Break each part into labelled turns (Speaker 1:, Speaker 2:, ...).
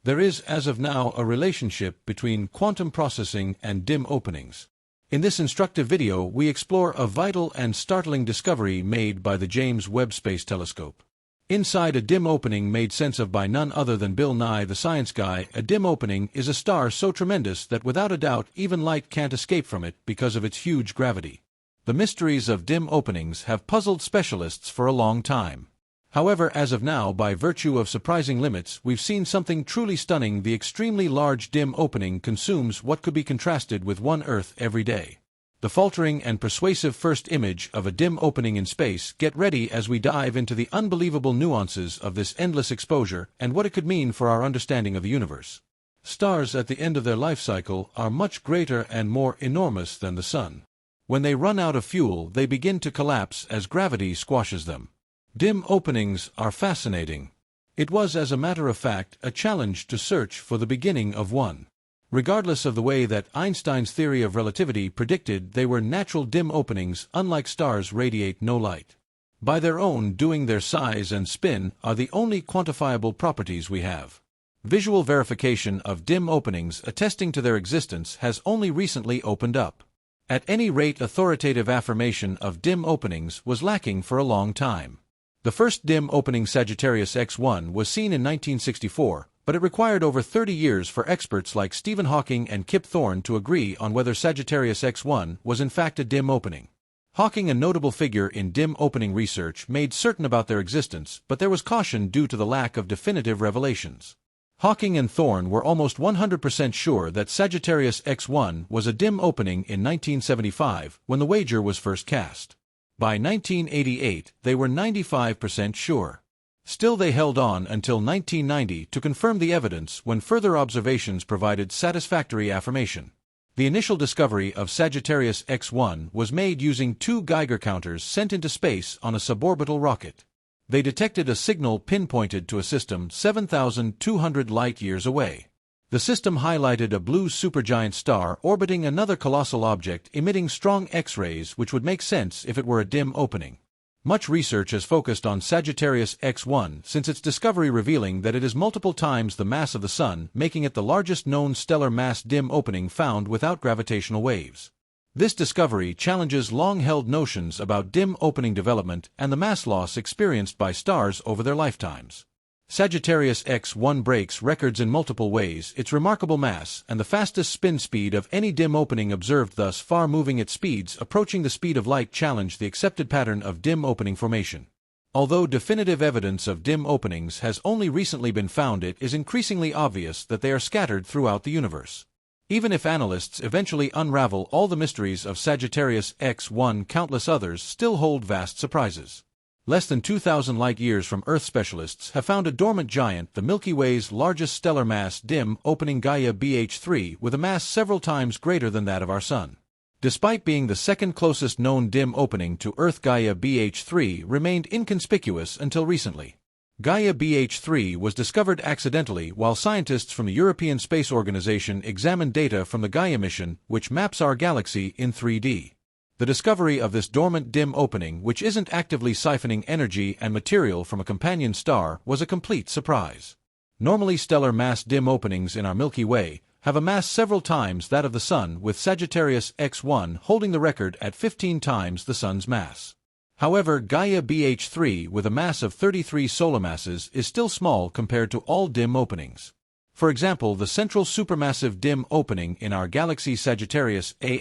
Speaker 1: There is, as of now, a relationship between quantum processing and dim openings. In this instructive video, we explore a vital and startling discovery made by the James Webb Space Telescope. Inside a dim opening made sense of by none other than Bill Nye the Science Guy, a dim opening is a star so tremendous that without a doubt even light can't escape from it because of its huge gravity. The mysteries of dim openings have puzzled specialists for a long time. However, as of now, by virtue of surprising limits, we've seen something truly stunning. The extremely large dim opening consumes what could be contrasted with one Earth every day. The faltering and persuasive first image of a dim opening in space. Get ready as we dive into the unbelievable nuances of this endless exposure and what it could mean for our understanding of the universe. Stars at the end of their life cycle are much greater and more enormous than the Sun. When they run out of fuel, they begin to collapse as gravity squashes them. Dim openings are fascinating. It was, as a matter of fact, a challenge to search for the beginning of one. Regardless of the way that Einstein's theory of relativity predicted, they were natural dim openings. Unlike stars, radiate no light. By their own doing, their size and spin are the only quantifiable properties we have. Visual verification of dim openings attesting to their existence has only recently opened up. At any rate, authoritative affirmation of dim openings was lacking for a long time. The first dim opening, Sagittarius X1, was seen in 1964, but it required over 30 years for experts like Stephen Hawking and Kip Thorne to agree on whether Sagittarius X1 was in fact a dim opening. Hawking, a notable figure in dim opening research, made certain about their existence, but there was caution due to the lack of definitive revelations. Hawking and Thorne were almost 100% sure that Sagittarius X1 was a dim opening in 1975 when the wager was first cast. By 1988, they were 95% sure. Still, they held on until 1990 to confirm the evidence when further observations provided satisfactory affirmation. The initial discovery of Sagittarius X1 was made using 2 Geiger counters sent into space on a suborbital rocket. They detected a signal pinpointed to a system 7,200 light-years away. The system highlighted a blue supergiant star orbiting another colossal object emitting strong X-rays, which would make sense if it were a dim opening. Much research has focused on Sagittarius X1 since its discovery, revealing that it is multiple times the mass of the Sun, making it the largest known stellar mass dim opening found without gravitational waves. This discovery challenges long-held notions about dim opening development and the mass loss experienced by stars over their lifetimes. Sagittarius X1 breaks records in multiple ways: its remarkable mass and the fastest spin speed of any dim opening observed thus far, moving at speeds approaching the speed of light, challenge the accepted pattern of dim opening formation. Although definitive evidence of dim openings has only recently been found, it is increasingly obvious that they are scattered throughout the universe. Even if analysts eventually unravel all the mysteries of Sagittarius X1, countless others still hold vast surprises. Less than 2,000 light-years from Earth, specialists have found a dormant giant, the Milky Way's largest stellar mass dim opening, Gaia BH3, with a mass several times greater than that of our Sun. Despite being the second closest known dim opening to Earth, Gaia BH3 remained inconspicuous until recently. Gaia BH3 was discovered accidentally while scientists from the European Space Organization examined data from the Gaia mission, which maps our galaxy in 3D. The discovery of this dormant dim opening, which isn't actively siphoning energy and material from a companion star, was a complete surprise. Normally, stellar mass dim openings in our Milky Way have a mass several times that of the Sun, with Sagittarius X1 holding the record at 15 times the Sun's mass. However, Gaia BH3, with a mass of 33 solar masses, is still small compared to all dim openings. For example, the central supermassive dim opening in our galaxy, Sagittarius A*,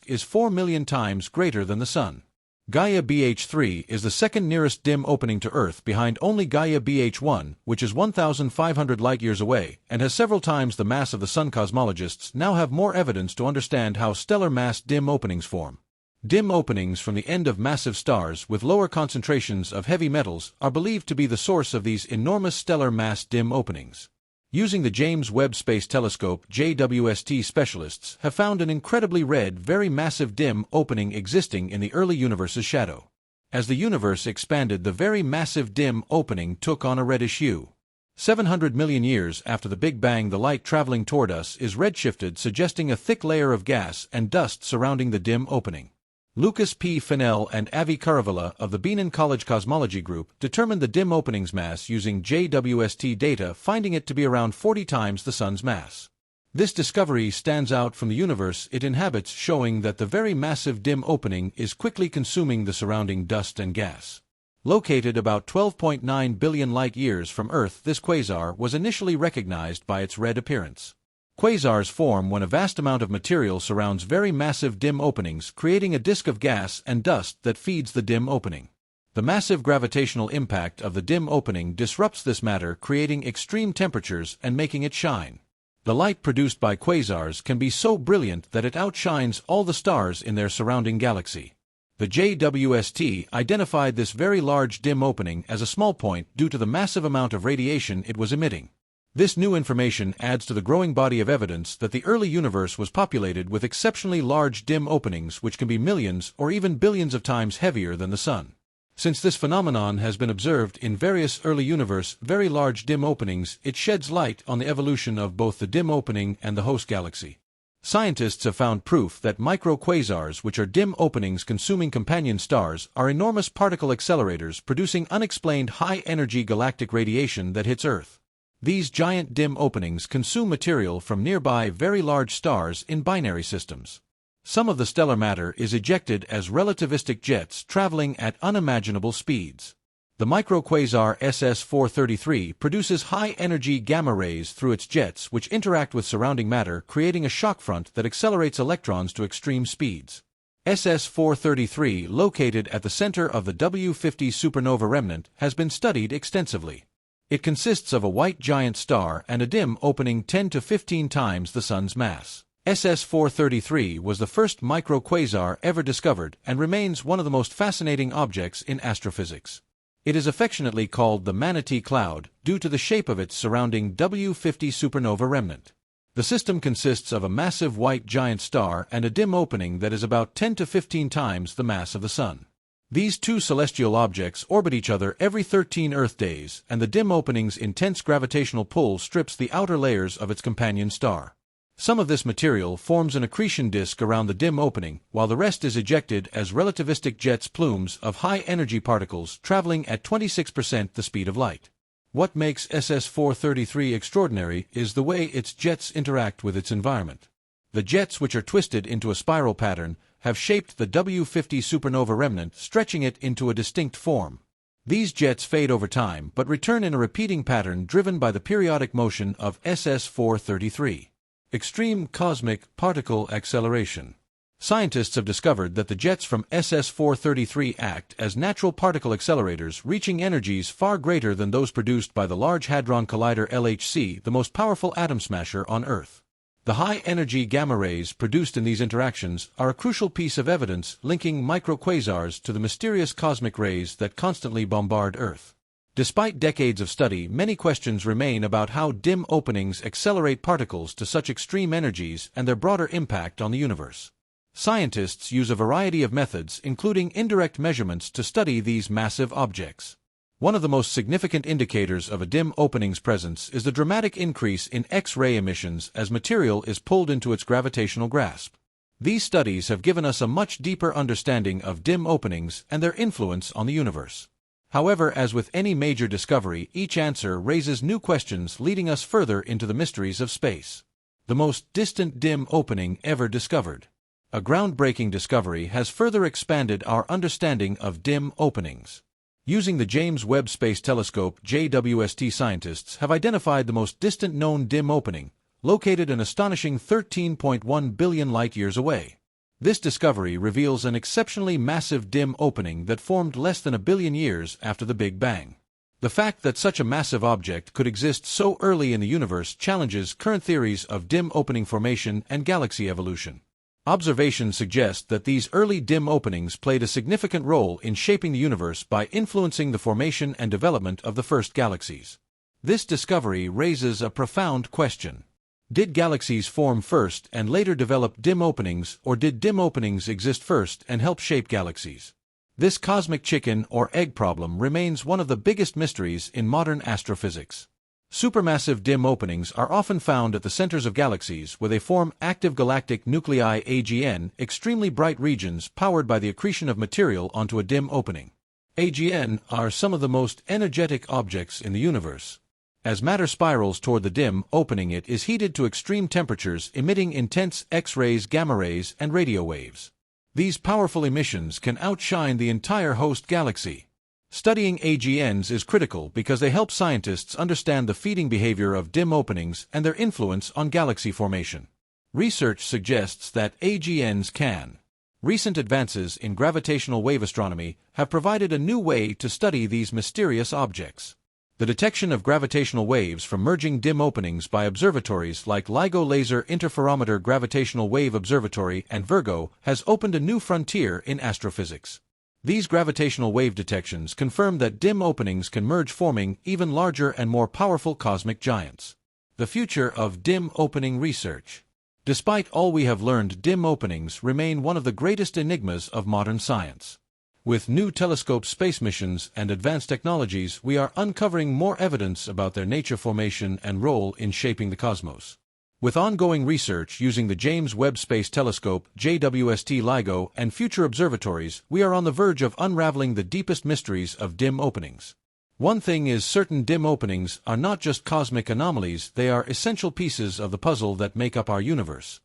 Speaker 1: is 4 million times greater than the Sun. Gaia BH3 is the second nearest dim opening to Earth, behind only Gaia BH1, which is 1,500 light-years away, and has several times the mass of the Sun. Cosmologists now have more evidence to understand how stellar mass dim openings form. Dim openings from the end of massive stars with lower concentrations of heavy metals are believed to be the source of these enormous stellar mass dim openings. Using the James Webb Space Telescope (JWST), specialists have found an incredibly red, very massive dim opening existing in the early universe's shadow. As the universe expanded, the very massive dim opening took on a reddish hue. 700 million years after the Big Bang, the light traveling toward us is redshifted, suggesting a thick layer of gas and dust surrounding the dim opening. Lucas P. Fennell and Avi Caravella of the Benin College Cosmology Group determined the dim opening's mass using JWST data, finding it to be around 40 times the Sun's mass. This discovery stands out from the universe it inhabits, showing that the very massive dim opening is quickly consuming the surrounding dust and gas. Located about 12.9 billion light-years from Earth, this quasar was initially recognized by its red appearance. Quasars form when a vast amount of material surrounds very massive dim openings, creating a disk of gas and dust that feeds the dim opening. The massive gravitational impact of the dim opening disrupts this matter, creating extreme temperatures and making it shine. The light produced by quasars can be so brilliant that it outshines all the stars in their surrounding galaxy. The JWST identified this very large dim opening as a small point due to the massive amount of radiation it was emitting. This new information adds to the growing body of evidence that the early universe was populated with exceptionally large dim openings which can be millions or even billions of times heavier than the Sun. Since this phenomenon has been observed in various early universe very large dim openings, it sheds light on the evolution of both the dim opening and the host galaxy. Scientists have found proof that microquasars, which are dim openings consuming companion stars, are enormous particle accelerators producing unexplained high-energy galactic radiation that hits Earth. These giant dim openings consume material from nearby very large stars in binary systems. Some of the stellar matter is ejected as relativistic jets traveling at unimaginable speeds. The microquasar SS433 produces high-energy gamma rays through its jets which interact with surrounding matter, creating a shock front that accelerates electrons to extreme speeds. SS433, located at the center of the W50 supernova remnant, has been studied extensively. It consists of a white giant star and a dim opening 10 to 15 times the Sun's mass. SS433 was the first microquasar ever discovered and remains one of the most fascinating objects in astrophysics. It is affectionately called the manatee cloud due to the shape of its surrounding W50 supernova remnant. The system consists of a massive white giant star and a dim opening that is about 10 to 15 times the mass of the Sun. These two celestial objects orbit each other every 13 Earth days, and the dim opening's intense gravitational pull strips the outer layers of its companion star. Some of this material forms an accretion disk around the dim opening, while the rest is ejected as relativistic jets, plumes of high-energy particles traveling at 26% the speed of light. What makes SS433 extraordinary is the way its jets interact with its environment. The jets, which are twisted into a spiral pattern, have shaped the W50 supernova remnant, stretching it into a distinct form. These jets fade over time but return in a repeating pattern driven by the periodic motion of SS433. Extreme cosmic particle acceleration. Scientists have discovered that the jets from SS433 act as natural particle accelerators, reaching energies far greater than those produced by the Large Hadron Collider LHC, the most powerful atom smasher on Earth. The high-energy gamma rays produced in these interactions are a crucial piece of evidence linking microquasars to the mysterious cosmic rays that constantly bombard Earth. Despite decades of study, many questions remain about how dim openings accelerate particles to such extreme energies and their broader impact on the universe. Scientists use a variety of methods, including indirect measurements, to study these massive objects. One of the most significant indicators of a dim opening's presence is the dramatic increase in X-ray emissions as material is pulled into its gravitational grasp. These studies have given us a much deeper understanding of dim openings and their influence on the universe. However, as with any major discovery, each answer raises new questions, leading us further into the mysteries of space. The most distant dim opening ever discovered. A groundbreaking discovery has further expanded our understanding of dim openings. Using the James Webb Space Telescope, JWST scientists have identified the most distant known dim opening, located an astonishing 13.1 billion light-years away. This discovery reveals an exceptionally massive dim opening that formed less than a billion years after the Big Bang. The fact that such a massive object could exist so early in the universe challenges current theories of dim opening formation and galaxy evolution. Observations suggest that these early dim openings played a significant role in shaping the universe by influencing the formation and development of the first galaxies. This discovery raises a profound question. Did galaxies form first and later develop dim openings, or did dim openings exist first and help shape galaxies? This cosmic chicken or egg problem remains one of the biggest mysteries in modern astrophysics. Supermassive dim openings are often found at the centers of galaxies where they form active galactic nuclei AGN, extremely bright regions powered by the accretion of material onto a dim opening. AGN are some of the most energetic objects in the universe. As matter spirals toward the dim opening, it is heated to extreme temperatures, emitting intense X-rays, gamma rays, and radio waves. These powerful emissions can outshine the entire host galaxy. Studying AGNs is critical because they help scientists understand the feeding behavior of dim openings and their influence on galaxy formation. Research suggests that AGNs can. Recent advances in gravitational wave astronomy have provided a new way to study these mysterious objects. The detection of gravitational waves from merging dim openings by observatories like LIGO Laser Interferometer Gravitational Wave Observatory and Virgo has opened a new frontier in astrophysics. These gravitational wave detections confirm that dim openings can merge, forming even larger and more powerful cosmic giants. The future of dim opening research. Despite all we have learned, dim openings remain one of the greatest enigmas of modern science. With new telescope space missions and advanced technologies, we are uncovering more evidence about their nature, formation, and role in shaping the cosmos. With ongoing research using the James Webb Space Telescope, JWST LIGO, and future observatories, we are on the verge of unraveling the deepest mysteries of dim openings. One thing is certain: dim openings are not just cosmic anomalies, they are essential pieces of the puzzle that make up our universe.